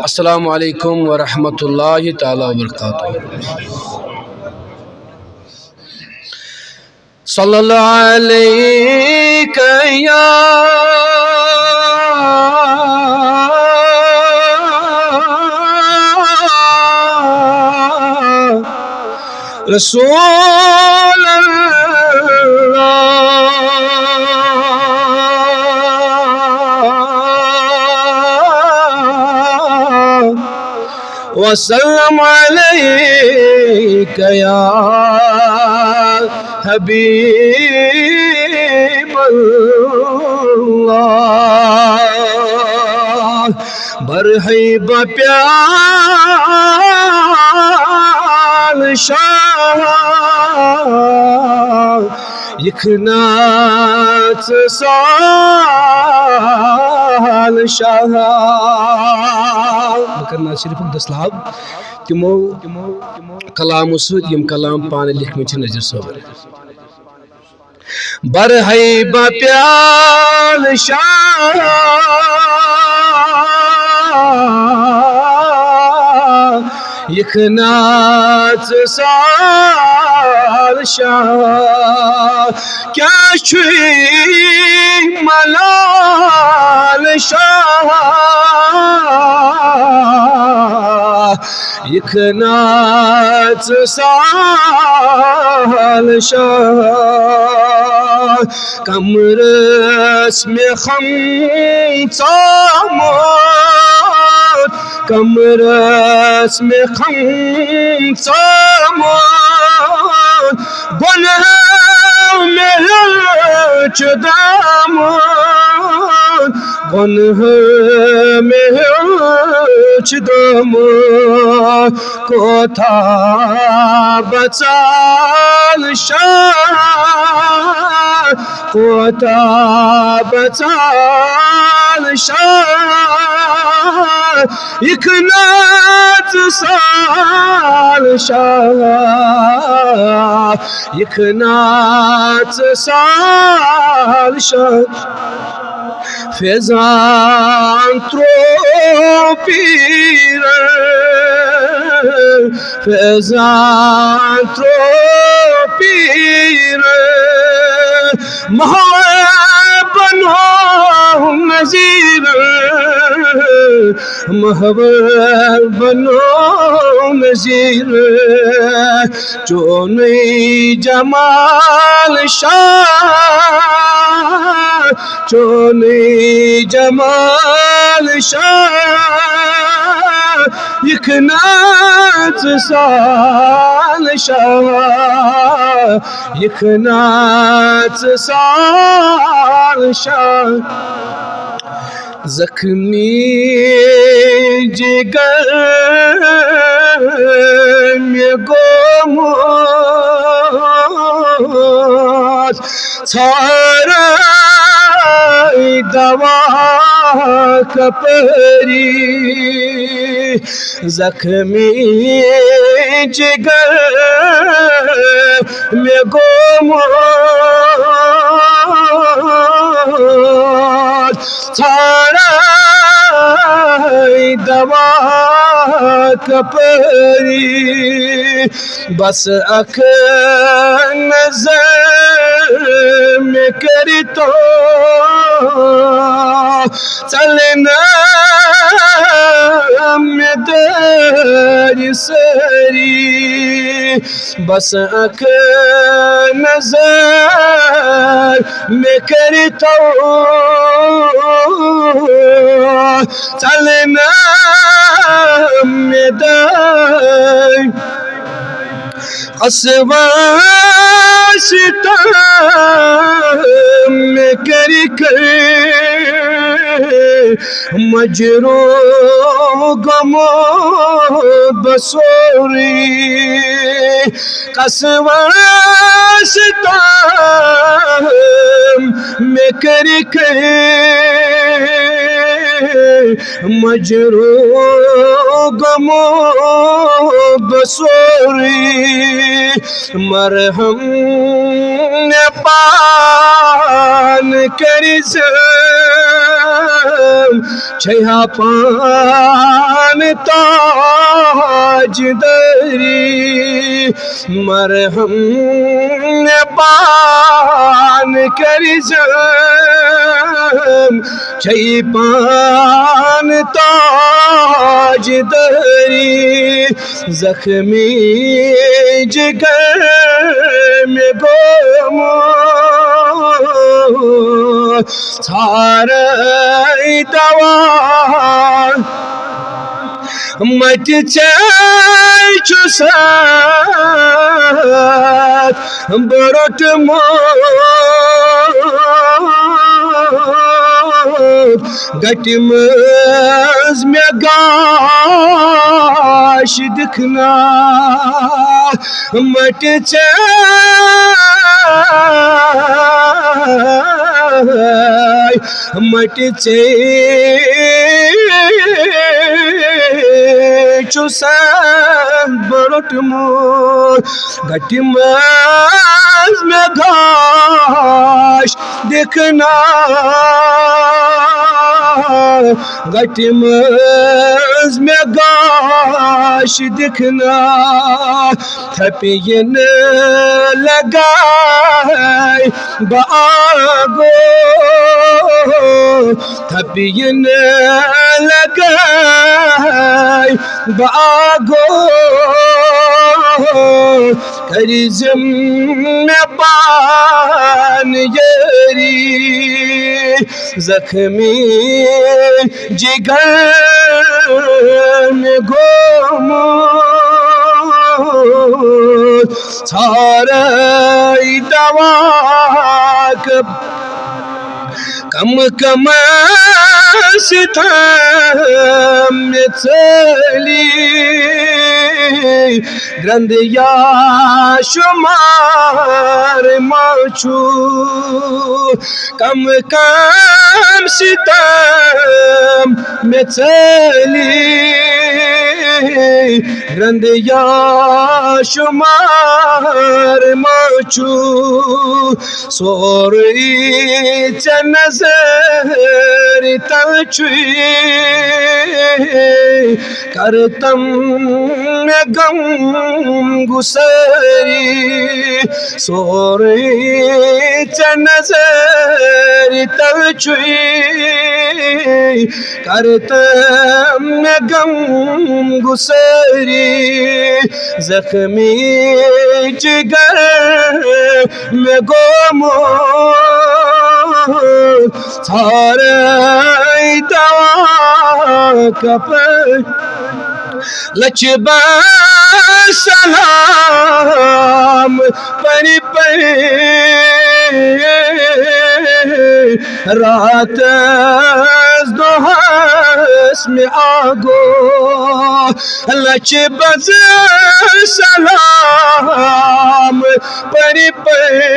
अस्सलामु अलैकुम व रहमतुल्लाहि ताला व बरकातुहू। सल्लल्लाहु अलैका या रसूल वसल्लम अलैका या हबीबल्लाह। बरहब प्याल शाह यखनात साल शाह। करना शरीफ दसलाब तमो कलामों सम कलाम पाने लिखम नज़ीर सोबर। बरहब प्याल शाह यखनात साल शाह। क्या छुई मलाल शाह यखनात साल शाह। कमरस में खम चामोद कमरस में खम चामोद गुनह में चुदामोद गुनह में चुदामोद कोथा बचाल शाह कोता बचाल शाह यखनात साल शाह यखनात साल शाह। फेजांथ्रोपीर फेजांथ्रोपीर महबनो नज़ीर महबनो नज़ीर। चोने जमाल शाह चोने जमाल शाह यखनात साल शाह यखनात साल शाह। जख्मी जिगर में गोमोद सारा दवा कपरी जख्मी जिगर में गोमोद सारा दवा कपरी। बस अख नजर में करी तो चलना में दर सरी। बस अख नजर में करी तो चलना में दर असवाशिता में करी कर मजरो गमो बसोरी कसवाशिता में करी कर मजरो गमो बसोरी। मरहम ने पान करी छैहा पान ताज दरी मरहम पान करिजम छै पान ताज दरी जख्मी जिगर में गोमो सारे दवा मत चुसत बरट मो गटमज में गाश दिखना मट मट चुसन बरट मोर गटमज में घाश दिखना गटमज में गाश दिखना थपियन लगाए बागो थपियन लगाए बागो करिजम में पान यरी जख्मी जिगर में गोमो सारे दवा कम कम सितम में चली ग्रंदिया शुमार माचू कम कम सितम में चली ग्रंदिया शुमार माचू सोरी नजर तलचुई करतम गम गुसरी सोरी नजर तलचुई करतम गम गुसरी जख्मी जिगर में गोमो सारे दवा कप लचबा सलाम परी परी रात दोहस में आगो लचबा सलाम परी परी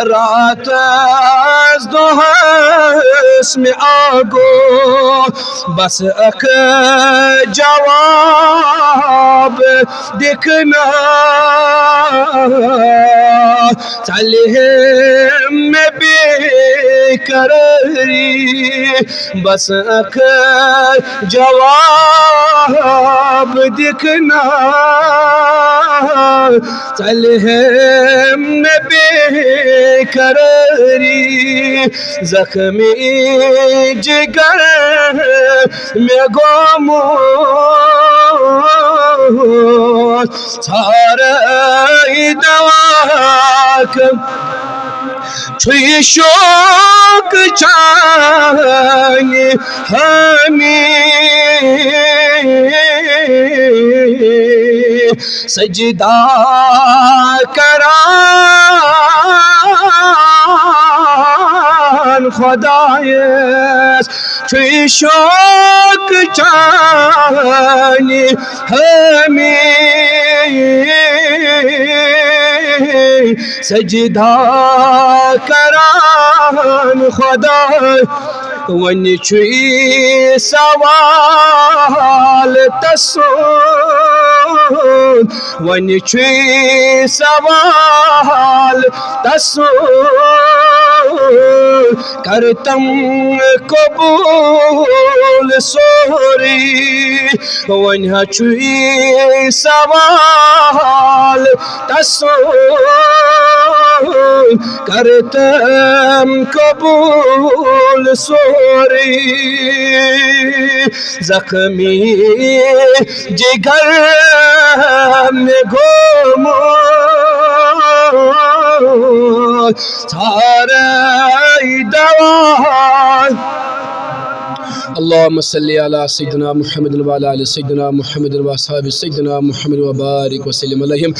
रात दोहस में आगो बस अख जवाब दिखना चले में बेकरारी बस अख जवाब दिखना चले में बेकरारी जख्मी जिगर में गोमो सारे दवा छुई शोक चाहे हमें सजदा करान खुदायस छुई शोक चाहे हमें सजदा करान खुदा वन छुई सवाल तसून वन छुई सवाल तसून करतम कबूल सोरी वन चुई सवाल तसो करतम कबूल सोरी जख्मी जिगर में घूमो सारे दवा अल्लाहुम्मा सल्ली अला सय्यिदिना मुहम्मद व अला आलि सय्यिदिना मुहम्मद व असहाबि सय्यिदिना मुहम्मद व बारिक व सल्लिम अलैहिम।